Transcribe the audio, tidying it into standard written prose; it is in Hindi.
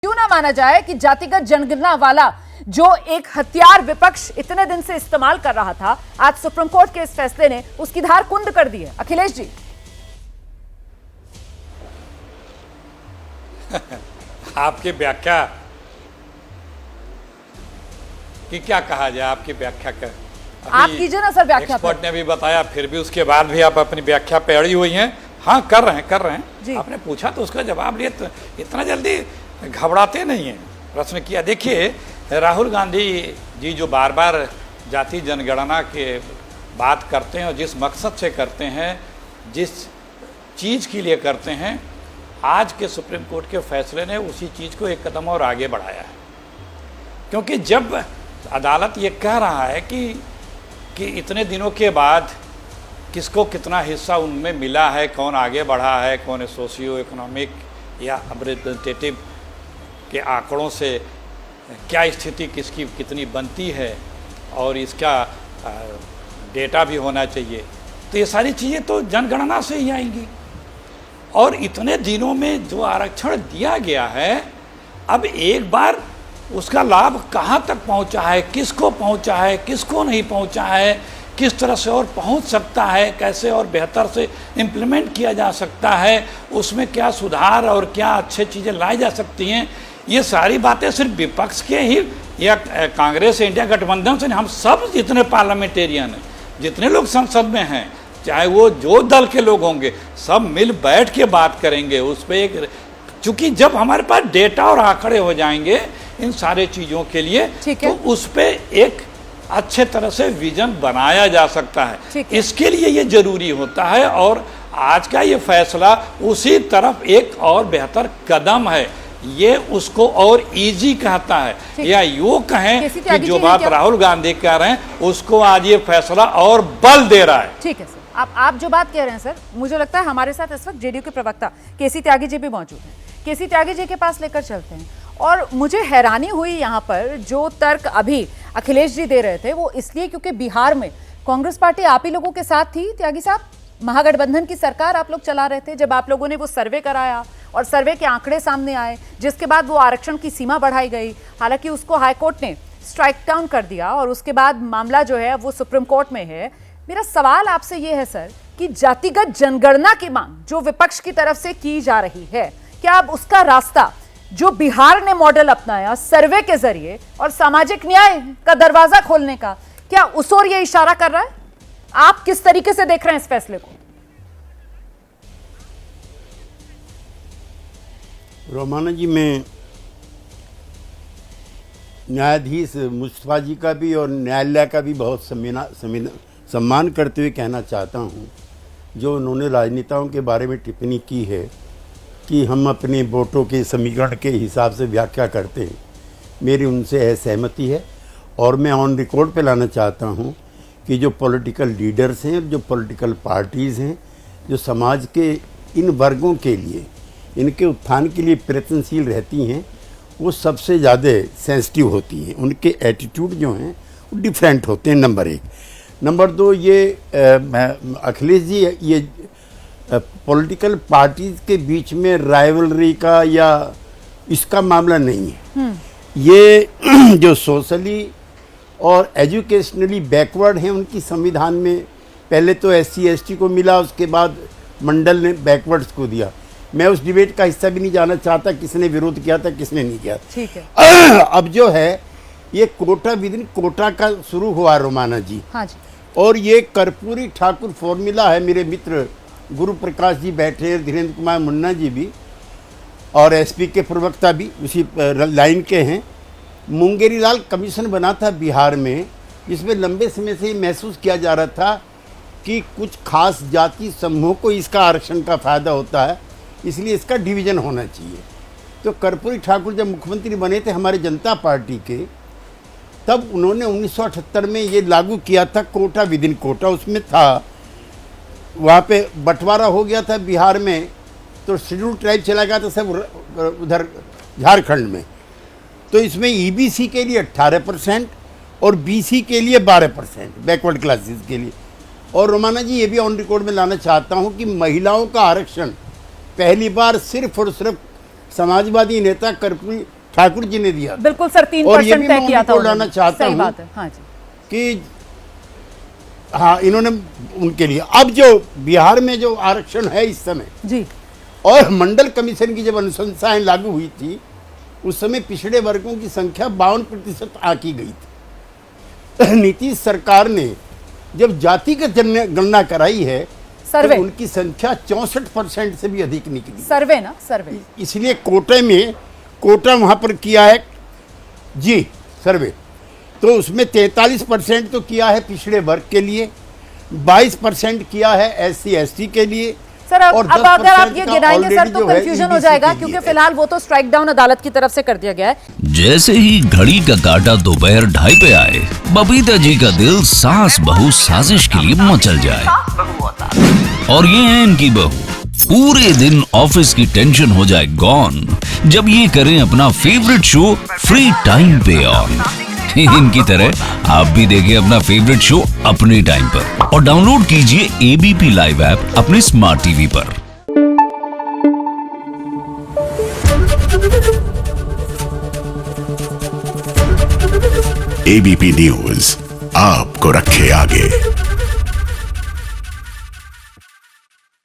क्यों ना माना जाए कि जातिगत जनगणना वाला जो एक हथियार विपक्ष इतने दिन से इस्तेमाल कर रहा था, आज सुप्रीम कोर्ट के इस फैसले ने उसकी धार कुंद कर दी है। अखिलेश जी आपकी व्याख्या कि क्या कहा जाए, आपकी व्याख्या कर आप कीजिए ना सर व्याख्या। एक्सपर्ट ने भी बताया, फिर भी उसके बाद भी आप अपनी व्याख्या पे अड़ी हुई हैं। हाँ, कर रहे हैं। आपने पूछा तो उसका जवाब लिए, तो इतना जल्दी घबराते नहीं हैं। प्रश्न किया। देखिए, राहुल गांधी जी जो बार बार जाति जनगणना के बात करते हैं और जिस मकसद से करते हैं, जिस चीज़ के लिए करते हैं, आज के सुप्रीम कोर्ट के फैसले ने उसी चीज़ को एक कदम और आगे बढ़ाया है। क्योंकि जब अदालत ये कह रहा है कि इतने दिनों के बाद किसको कितना हिस्सा उनमें मिला है, कौन आगे बढ़ा है, कौन सोशियो इकोनॉमिक या रिप्रेजेंटेटिव के आंकड़ों से क्या स्थिति किसकी कितनी बनती है और इसका डेटा भी होना चाहिए, तो ये सारी चीज़ें तो जनगणना से ही आएंगी। और इतने दिनों में जो आरक्षण दिया गया है, अब एक बार उसका लाभ कहाँ तक पहुँचा है, किसको पहुँचा है, किसको नहीं पहुँचा है, किस तरह से और पहुँच सकता है, कैसे और बेहतर से इम्प्लीमेंट किया जा सकता है, उसमें क्या सुधार और क्या अच्छी चीज़ें लाई जा सकती हैं, ये सारी बातें सिर्फ विपक्ष के ही या कांग्रेस इंडिया गठबंधन से, हम सब जितने पार्लियामेंटेरियन हैं, जितने लोग संसद में हैं, चाहे वो जो दल के लोग होंगे, सब मिल बैठ के बात करेंगे उस पर। एक चूँकि जब हमारे पास डेटा और आंकड़े हो जाएंगे इन सारे चीज़ों के लिए, तो उस पर एक अच्छे तरह से विजन बनाया जा सकता है। इसके लिए ये जरूरी होता है और आज का ये फैसला उसी तरफ एक और बेहतर कदम है। ये उसको और इजी कहता है, या यूँ कहें कि जो बात राहुल गांधी कह रहे हैं उसको आज ये फैसला और बल दे रहा है। ठीक है सर, आप जो बात कह रहे हैं सर, मुझे लगता है हमारे साथ इस वक्त जेडीयू के प्रवक्ता केसी त्यागी जी भी मौजूद हैं। केसी त्यागी जी के पास लेकर चलते हैं। और मुझे हैरानी हुई यहाँ पर जो तर्क अभी अखिलेश जी दे रहे थे, वो इसलिए क्योंकि बिहार में कांग्रेस पार्टी आप ही लोगों के साथ थी। त्यागी साहब, महागठबंधन की सरकार आप लोग चला रहे थे जब आप लोगों ने वो सर्वे कराया और सर्वे के आंकड़े सामने आए, जिसके बाद वो आरक्षण की सीमा बढ़ाई गई। हालांकि उसको हाईकोर्ट ने स्ट्राइक डाउन कर दिया और उसके बाद मामला जो है वो सुप्रीम कोर्ट में है। मेरा सवाल आपसे ये है सर कि जातिगत जनगणना की मांग जो विपक्ष की तरफ से की जा रही है, क्या अब उसका रास्ता जो बिहार ने मॉडल अपनाया सर्वे के जरिए और सामाजिक न्याय का दरवाजा खोलने का, क्या उस ओर ये इशारा कर रहा है? आप किस तरीके से देख रहे हैं इस फैसले को? रोमाना जी, मैं न्यायाधीश मुस्तफा जी का भी और न्यायालय का भी बहुत सम्मान करते हुए कहना चाहता हूँ, जो उन्होंने राजनेताओं के बारे में टिप्पणी की है कि हम अपने वोटों के समीकरण के हिसाब से व्याख्या करते हैं, मेरी उनसे असहमति है। और मैं ऑन रिकॉर्ड पे लाना चाहता हूँ कि जो पॉलिटिकल लीडर्स हैं, जो पॉलिटिकल पार्टीज़ हैं, जो समाज के इन वर्गों के लिए, इनके उत्थान के लिए प्रयत्नशील रहती हैं, वो सबसे ज़्यादा सेंसिटिव होती हैं। उनके एटीट्यूड जो हैं वो डिफरेंट होते हैं, नंबर एक। नंबर दो, ये अखिलेश जी, ये पॉलिटिकल पार्टीज के बीच में राइवलरी का या इसका मामला नहीं है। ये जो सोशली और एजुकेशनली बैकवर्ड हैं, उनकी संविधान में पहले तो SC ST को मिला, उसके बाद मंडल ने बैकवर्ड्स को दिया। मैं उस डिबेट का हिस्सा भी नहीं जाना चाहता, किसने विरोध किया था किसने नहीं किया। ठीक है। अब जो है ये कोटा विद इन कोटा का शुरू हुआ रोमाना जी। हाँ जी। और ये कर्पूरी ठाकुर फॉर्मूला है। मेरे मित्र गुरु प्रकाश जी बैठे, धीरेन्द्र कुमार मुन्ना जी भी और SP के प्रवक्ता भी उसी लाइन के हैं। मुंगेरी लाल कमीशन बना था बिहार में, जिसमें लंबे समय से महसूस किया जा रहा था कि कुछ खास जाति समूहों को इसका आरक्षण का फ़ायदा होता है, इसलिए इसका डिवीज़न होना चाहिए। तो कर्पूरी ठाकुर जब मुख्यमंत्री बने थे हमारे जनता पार्टी के, तब उन्होंने 1978 में ये लागू किया था कोटा विद इन कोटा। उसमें था, वहाँ पे बंटवारा हो गया था बिहार में, तो शेड्यूल ट्राइब चला गया था सब उधर झारखंड में। तो इसमें EBC के लिए 18% और BC के लिए 12%, बैकवर्ड क्लासेस के लिए। और रोमाना जी, ये भी ऑन रिकॉर्ड में लाना चाहता हूँ कि महिलाओं का आरक्षण पहली बार सिर्फ और सिर्फ समाजवादी नेता कर्पूरी ठाकुर जी ने दिया था। बिल्कुल सर, 3% तय किया था लाना चाहता सही हूं बात है। हाँ जी, कि हाँ इन्होंने उनके लिए अब जो बिहार में जो आरक्षण है इस समय जी, और मंडल कमीशन की जब अनुशंसाएं लागू हुई थी उस समय पिछड़े वर्गों की संख्या 52% आंकी गई थी। नीतीश सरकार ने जब जातिगत गणना कराई है सर्वे, तो उनकी संख्या 64% से भी अधिक निकली। सर्वे ना, सर्वे। इसलिए कोटा वहां पर किया है जी सर्वे, तो उसमें 43% तो किया है पिछड़े वर्ग के लिए, 22% किया है SC ST के लिए। सर अब अगर आप ये का गिनाएंगे सर already तो जो है कंफ्यूजन हो EBC जाएगा, के क्योंकि लिए फिलहाल वो तो स्ट्राइक डाउन अदालत की तरफ से कर दिया गया है। जैसे ही घड़ी का काटा दोपहर 2:30 पे आए, बबीता जी का दिल सास बहू साजिश के लिए मचल जाए। और ये है इनकी बहू, पूरे दिन ऑफिस की टेंशन हो जाए गॉन जब ये करें अपना फेवरेट शो फ्री टाइम पे ऑन। इनकी तरह आप भी देखिए अपना फेवरेट शो अपने टाइम पर और डाउनलोड कीजिए ABP लाइव ऐप अपने स्मार्ट टीवी पर। ABP न्यूज आपको रखे आगे।